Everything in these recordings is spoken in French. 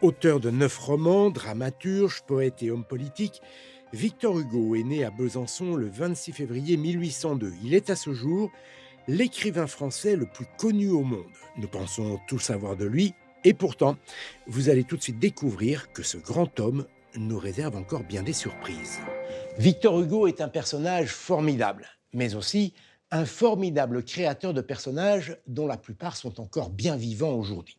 Auteur de 9 romans, dramaturge, poète et homme politique, Victor Hugo est né à Besançon le 26 février 1802. Il est à ce jour l'écrivain français le plus connu au monde. Nous pensons tout savoir de lui, et pourtant, vous allez tout de suite découvrir que ce grand homme nous réserve encore bien des surprises. Victor Hugo est un personnage formidable, mais aussi un formidable créateur de personnages dont la plupart sont encore bien vivants aujourd'hui.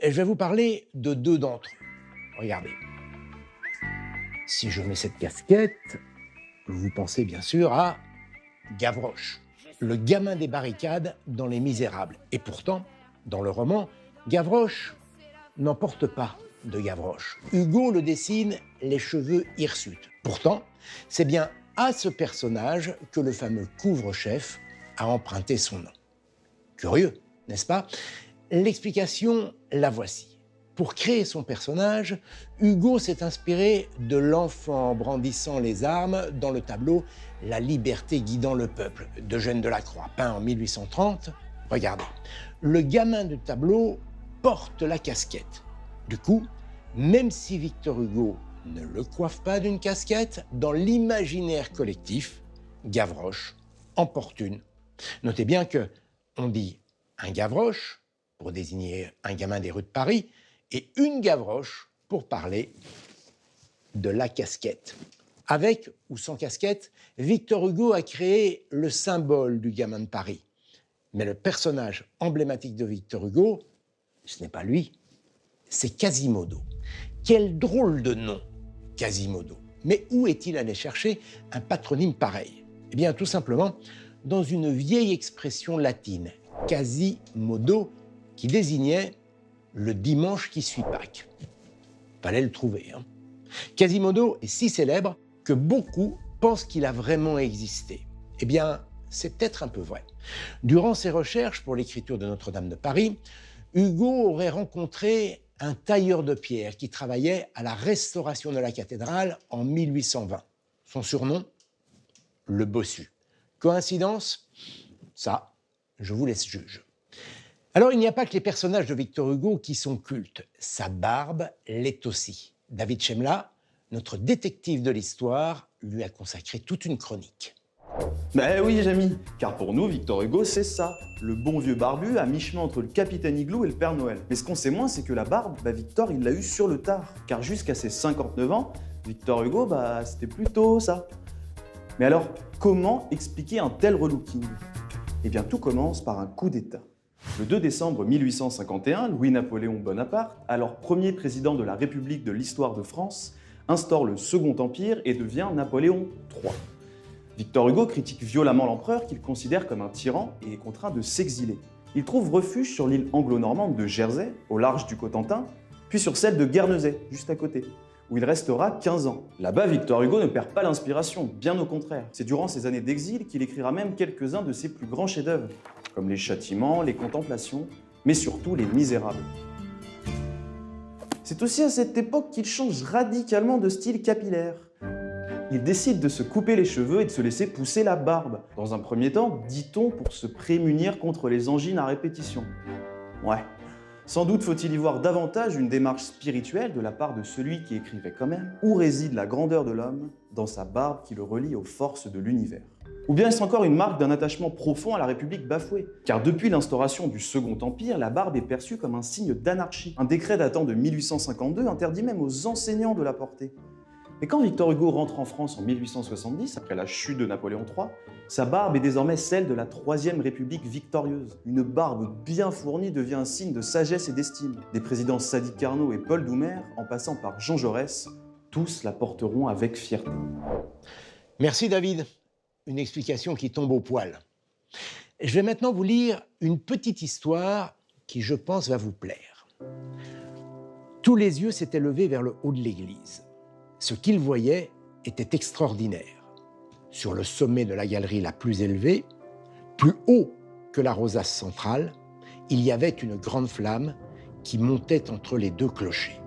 Je vais vous parler de deux d'entre eux. Regardez. Si je mets cette casquette, vous pensez bien sûr à Gavroche, le gamin des barricades dans Les Misérables. Et pourtant, dans le roman, Gavroche n'en porte pas de Gavroche. Hugo le dessine les cheveux hirsutes. Pourtant, c'est bien à ce personnage que le fameux couvre-chef a emprunté son nom. Curieux, n'est-ce pas ? L'explication, la voici. Pour créer son personnage, Hugo s'est inspiré de l'enfant brandissant les armes dans le tableau « La liberté guidant le peuple » d'Eugène Delacroix, peint en 1830. Regardez, le gamin du tableau porte la casquette. Du coup, même si Victor Hugo ne le coiffe pas d'une casquette, dans l'imaginaire collectif, Gavroche en porte une. Notez bien que on dit un Gavroche pour désigner un gamin des rues de Paris, et une Gavroche pour parler de la casquette. Avec ou sans casquette, Victor Hugo a créé le symbole du gamin de Paris. Mais le personnage emblématique de Victor Hugo, ce n'est pas lui, c'est Quasimodo. Quel drôle de nom, Quasimodo. Mais où est-il allé chercher un patronyme pareil ? Eh bien, tout simplement, dans une vieille expression latine, Quasimodo, qui désignait le dimanche qui suit Pâques. Fallait le trouver. Quasimodo est si célèbre que beaucoup pensent qu'il a vraiment existé. Eh bien, c'est peut-être un peu vrai. Durant ses recherches pour l'écriture de Notre-Dame de Paris, Hugo aurait rencontré un tailleur de pierre qui travaillait à la restauration de la cathédrale en 1820. Son surnom ? Le Bossu. Coïncidence ? Ça, je vous laisse juger. Alors, il n'y a pas que les personnages de Victor Hugo qui sont cultes. Sa barbe l'est aussi. David Chemla, notre détective de l'histoire, lui a consacré toute une chronique. Ben oui, Jamy, car pour nous, Victor Hugo, c'est ça. Le bon vieux barbu à mi-chemin entre le Capitaine Igloo et le Père Noël. Mais ce qu'on sait moins, c'est que la barbe, Victor, il l'a eu sur le tard. Car jusqu'à ses 59 ans, Victor Hugo, c'était plutôt ça. Mais alors, comment expliquer un tel relooking ? Eh bien, tout commence par un coup d'État. Le 2 décembre 1851, Louis-Napoléon Bonaparte, alors premier président de la République de l'histoire de France, instaure le Second Empire et devient Napoléon III. Victor Hugo critique violemment l'empereur qu'il considère comme un tyran et est contraint de s'exiler. Il trouve refuge sur l'île anglo-normande de Jersey, au large du Cotentin, puis sur celle de Guernesey, juste à côté, où il restera 15 ans. Là-bas, Victor Hugo ne perd pas l'inspiration, bien au contraire. C'est durant ces années d'exil qu'il écrira même quelques-uns de ses plus grands chefs-d'œuvre, comme Les Châtiments, Les Contemplations, mais surtout Les Misérables. C'est aussi à cette époque qu'il change radicalement de style capillaire. Il décide de se couper les cheveux et de se laisser pousser la barbe. Dans un premier temps, dit-on, pour se prémunir contre les angines à répétition. Ouais. Sans doute faut-il y voir davantage une démarche spirituelle de la part de celui qui écrivait quand même où réside la grandeur de l'homme dans sa barbe qui le relie aux forces de l'univers. Ou bien est-ce encore une marque d'un attachement profond à la République bafouée ? Car depuis l'instauration du Second Empire, la barbe est perçue comme un signe d'anarchie. Un décret datant de 1852 interdit même aux enseignants de la porter. Mais quand Victor Hugo rentre en France en 1870, après la chute de Napoléon III, sa barbe est désormais celle de la Troisième République victorieuse. Une barbe bien fournie devient un signe de sagesse et d'estime. Des présidents Sadi Carnot et Paul Doumer, en passant par Jean Jaurès, tous la porteront avec fierté. Merci David. Une explication qui tombe au poil. Je vais maintenant vous lire une petite histoire qui, je pense, va vous plaire. Tous les yeux s'étaient levés vers le haut de l'église. Ce qu'ils voyaient était extraordinaire. Sur le sommet de la galerie la plus élevée, plus haut que la rosace centrale, il y avait une grande flamme qui montait entre les deux clochers.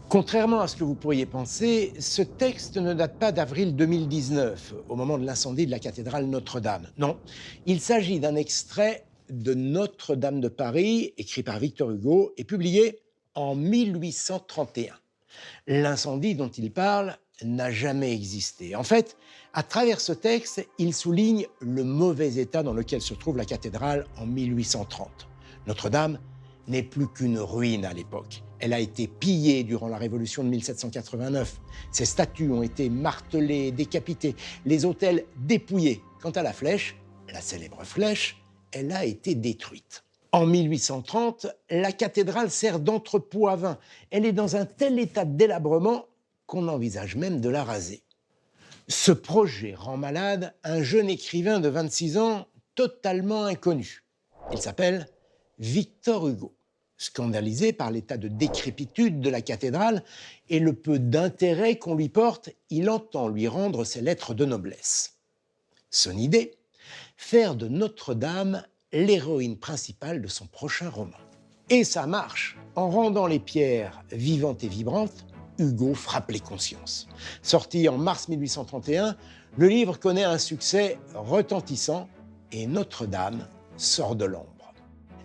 Contrairement à ce que vous pourriez penser, ce texte ne date pas d'avril 2019, au moment de l'incendie de la cathédrale Notre-Dame. Non, il s'agit d'un extrait de Notre-Dame de Paris, écrit par Victor Hugo et publié en 1831. L'incendie dont il parle n'a jamais existé. En fait, à travers ce texte, il souligne le mauvais état dans lequel se trouve la cathédrale en 1830. Notre-Dame n'est plus qu'une ruine à l'époque. Elle a été pillée durant la Révolution de 1789. Ses statues ont été martelées, décapitées, les autels dépouillés. Quant à la flèche, la célèbre flèche, elle a été détruite. En 1830, la cathédrale sert d'entrepôt à vin. Elle est dans un tel état de délabrement qu'on envisage même de la raser. Ce projet rend malade un jeune écrivain de 26 ans totalement inconnu. Il s'appelle Victor Hugo. Scandalisé par l'état de décrépitude de la cathédrale et le peu d'intérêt qu'on lui porte, il entend lui rendre ses lettres de noblesse. Son idée, faire de Notre-Dame l'héroïne principale de son prochain roman. Et ça marche. En rendant les pierres vivantes et vibrantes, Hugo frappe les consciences. Sorti en mars 1831, le livre connaît un succès retentissant et Notre-Dame sort de l'ombre.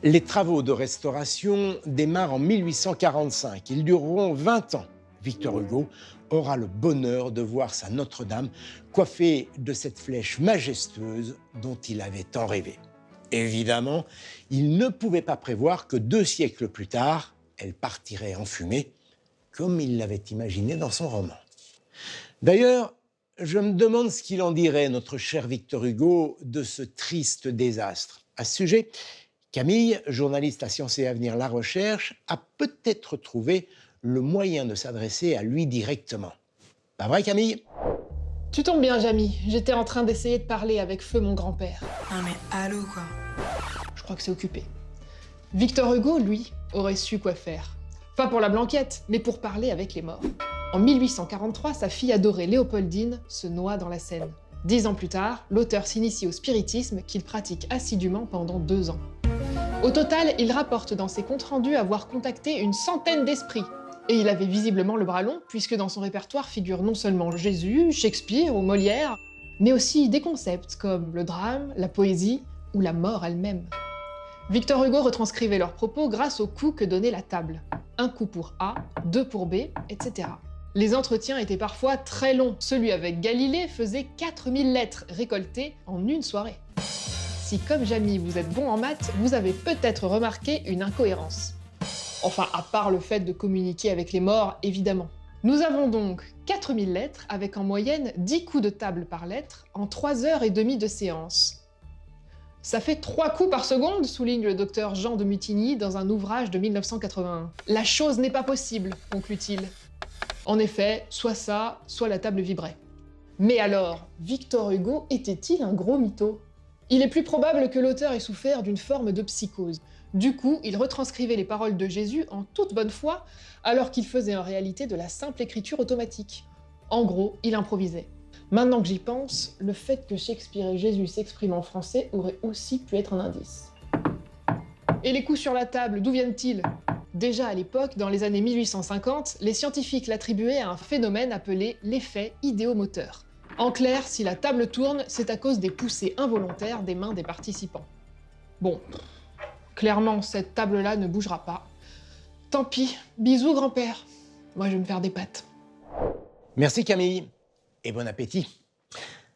Les travaux de restauration démarrent en 1845. Ils dureront 20 ans. Victor Hugo aura le bonheur de voir sa Notre-Dame coiffée de cette flèche majestueuse dont il avait tant rêvé. Évidemment, il ne pouvait pas prévoir que 2 siècles plus tard, elle partirait en fumée, comme il l'avait imaginé dans son roman. D'ailleurs, je me demande ce qu'il en dirait, notre cher Victor Hugo, de ce triste désastre. À ce sujet, Camille, journaliste à Sciences et Avenir La Recherche, a peut-être trouvé le moyen de s'adresser à lui directement. Pas vrai, Camille ? Tu tombes bien, Jamy. J'étais en train d'essayer de parler avec feu mon grand-père. Non mais allô quoi. Je crois que c'est occupé. Victor Hugo, lui, aurait su quoi faire. Pas pour la blanquette, mais pour parler avec les morts. En 1843, sa fille adorée Léopoldine se noie dans la Seine. 10 ans plus tard, l'auteur s'initie au spiritisme qu'il pratique assidûment pendant 2 ans. Au total, il rapporte dans ses comptes rendus avoir contacté une centaine d'esprits. Et il avait visiblement le bras long, puisque dans son répertoire figurent non seulement Jésus, Shakespeare ou Molière, mais aussi des concepts comme le drame, la poésie ou la mort elle-même. Victor Hugo retranscrivait leurs propos grâce aux coups que donnait la table. 1 coup pour A, 2 pour B, etc. Les entretiens étaient parfois très longs. Celui avec Galilée faisait 4000 lettres récoltées en une soirée. Si, comme Jamy, vous êtes bon en maths, vous avez peut-être remarqué une incohérence. Enfin, à part le fait de communiquer avec les morts, évidemment. Nous avons donc 4000 lettres avec en moyenne 10 coups de table par lettre en 3h30 de séance. Ça fait 3 coups par seconde, souligne le docteur Jean de Mutigny dans un ouvrage de 1981. La chose n'est pas possible, conclut-il. En effet, soit ça, soit la table vibrait. Mais alors, Victor Hugo était-il un gros mytho ? Il est plus probable que l'auteur ait souffert d'une forme de psychose. Du coup, il retranscrivait les paroles de Jésus en toute bonne foi, alors qu'il faisait en réalité de la simple écriture automatique. En gros, il improvisait. Maintenant que j'y pense, le fait que Shakespeare et Jésus s'expriment en français aurait aussi pu être un indice. Et les coups sur la table, d'où viennent-ils ? Déjà à l'époque, dans les années 1850, les scientifiques l'attribuaient à un phénomène appelé l'effet idéomoteur. En clair, si la table tourne, c'est à cause des poussées involontaires des mains des participants. Bon, clairement, cette table-là ne bougera pas. Tant pis, bisous grand-père. Moi, je vais me faire des pâtes. Merci Camille, et bon appétit.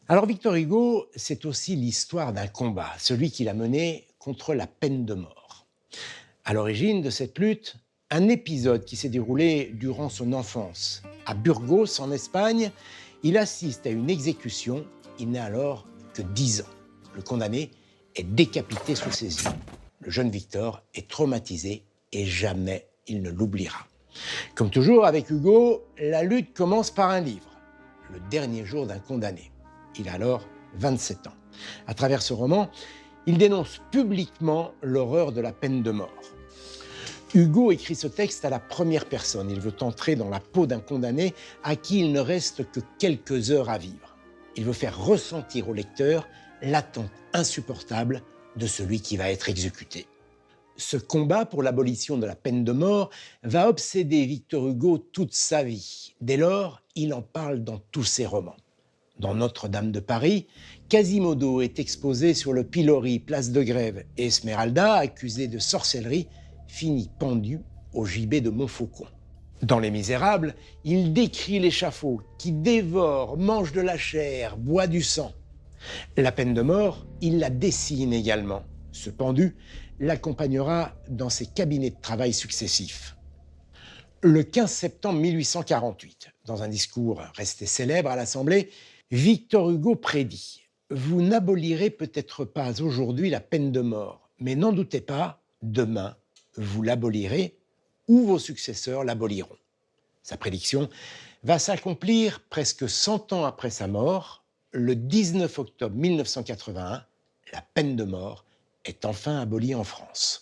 Alors Victor Hugo, c'est aussi l'histoire d'un combat, celui qu'il a mené contre la peine de mort. À l'origine de cette lutte, un épisode qui s'est déroulé durant son enfance. À Burgos, en Espagne, il assiste à une exécution. Il n'a alors que 10 ans. Le condamné est décapité sous ses yeux. Le jeune Victor est traumatisé et jamais il ne l'oubliera. Comme toujours avec Hugo, la lutte commence par un livre, Le dernier jour d'un condamné. Il a alors 27 ans. À travers ce roman, il dénonce publiquement l'horreur de la peine de mort. Hugo écrit ce texte à la première personne. Il veut entrer dans la peau d'un condamné à qui il ne reste que quelques heures à vivre. Il veut faire ressentir au lecteur l'attente insupportable de celui qui va être exécuté. Ce combat pour l'abolition de la peine de mort va obséder Victor Hugo toute sa vie. Dès lors, il en parle dans tous ses romans. Dans Notre-Dame de Paris, Quasimodo est exposé sur le pilori, place de Grève, et Esmeralda, accusée de sorcellerie, finit pendue au gibet de Montfaucon. Dans Les Misérables, il décrit l'échafaud qui dévore, mange de la chair, boit du sang. La peine de mort, il la dessine également. Ce pendu l'accompagnera dans ses cabinets de travail successifs. Le 15 septembre 1848, dans un discours resté célèbre à l'Assemblée, Victor Hugo prédit « Vous n'abolirez peut-être pas aujourd'hui la peine de mort, mais n'en doutez pas, demain, vous l'abolirez ou vos successeurs l'aboliront. » Sa prédiction va s'accomplir presque 100 ans après sa mort. Le 19 octobre 1981, la peine de mort est enfin abolie en France.